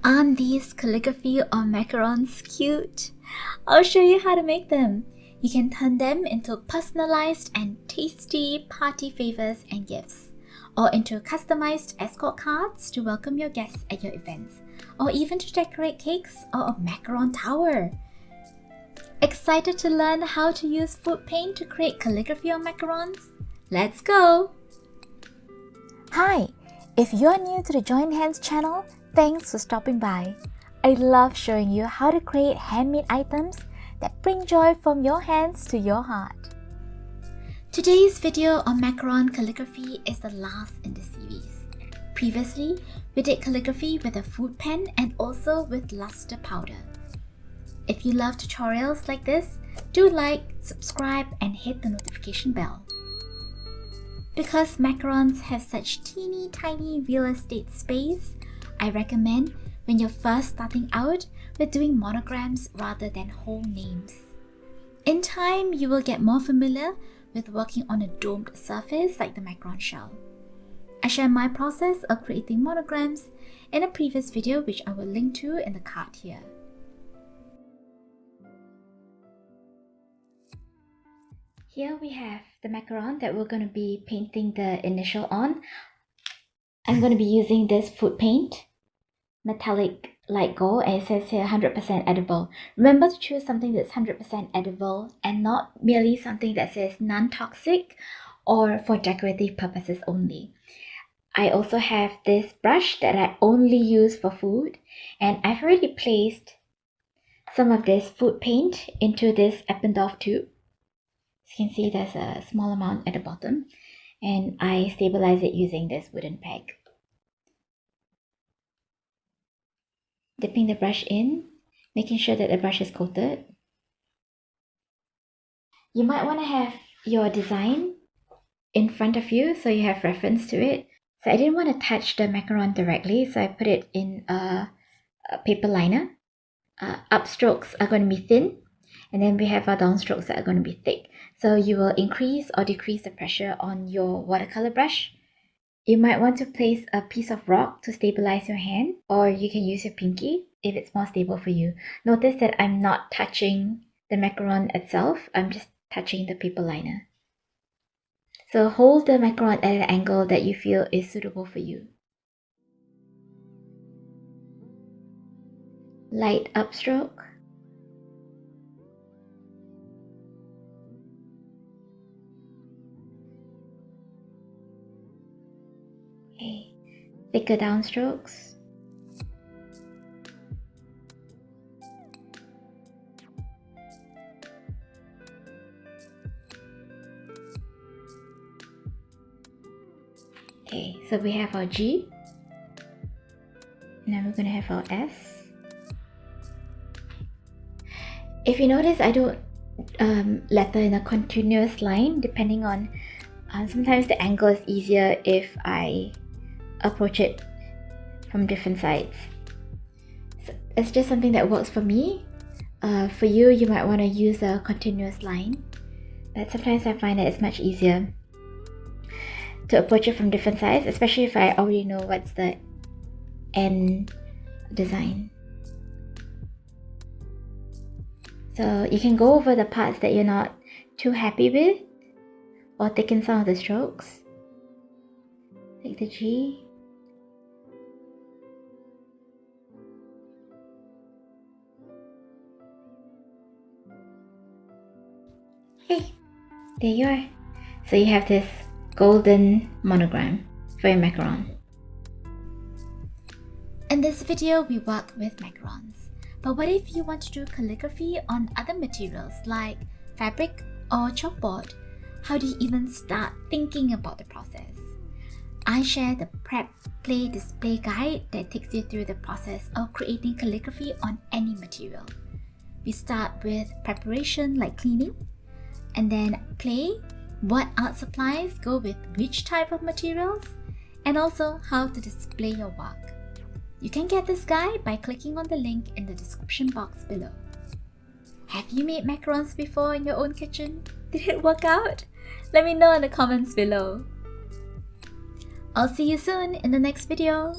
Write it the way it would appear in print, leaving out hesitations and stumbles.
Aren't these calligraphy or macarons cute? I'll show you how to make them. You can turn them into personalized and tasty party favors and gifts, or into customized escort cards to welcome your guests at your events, or even to decorate cakes or a macaron tower. Excited to learn how to use food paint to create calligraphy on macarons? Let's go! Hi! If you're new to the Join Hands channel, thanks for stopping by. I love showing you how to create handmade items that bring joy from your hands to your heart. Today's video on macaron calligraphy is the last in the series. Previously, we did calligraphy with a food pen and also with luster powder. If you love tutorials like this, do like, subscribe, and hit the notification bell. Because macarons have such teeny tiny real estate space, I recommend when you're first starting out with doing monograms rather than whole names. In time, you will get more familiar with working on a domed surface like the macaron shell. I share my process of creating monograms in a previous video which I will link to in the card here. Here we have the macaron that we're going to be painting the initial on. I'm going to be using this food paint, metallic light gold, and it says here 100% edible. Remember to choose something that's 100% edible and not merely something that says non-toxic or for decorative purposes only. I also have this brush that I only use for food, and I've already placed some of this food paint into this Eppendorf tube. As you can see, there's a small amount at the bottom, and I stabilize it using this wooden peg. Dipping the brush in, making sure that the brush is coated. You might want to have your design in front of you so you have reference to it. So I didn't want to touch the macaron directly, so I put it in a paper liner. Upstrokes are going to be thin, and then we have our downstrokes that are going to be thick. So you will increase or decrease the pressure on your watercolor brush. You might want to place a piece of rock to stabilize your hand, or you can use your pinky if it's more stable for you. Notice that I'm not touching the macaron itself, I'm just touching the paper liner. So hold the macaron at an angle that you feel is suitable for you. Light upstroke. Okay, thicker downstrokes. Okay, so we have our G. Now we're going to have our S. If you notice, I don't letter in a continuous line depending on sometimes the angle is easier if I approach it from different sides. So it's just something that works for me. For you, you might want to use a continuous line, but sometimes I find that it's much easier to approach it from different sides, especially if I already know what's the end design. So you can go over the parts that you're not too happy with, or thicken some of the strokes. Take the G. Okay, there you are. So you have this golden monogram for your macaron. In this video, we work with macarons. But what if you want to do calligraphy on other materials like fabric or chalkboard? How do you even start thinking about the process? I share the Prep, Play, Display guide that takes you through the process of creating calligraphy on any material. We start with preparation like cleaning, and then play, what art supplies go with which type of materials, and also how to display your work. You can get this guide by clicking on the link in the description box below. Have you made macarons before in your own kitchen? Did it work out? Let me know in the comments below. I'll see you soon in the next video.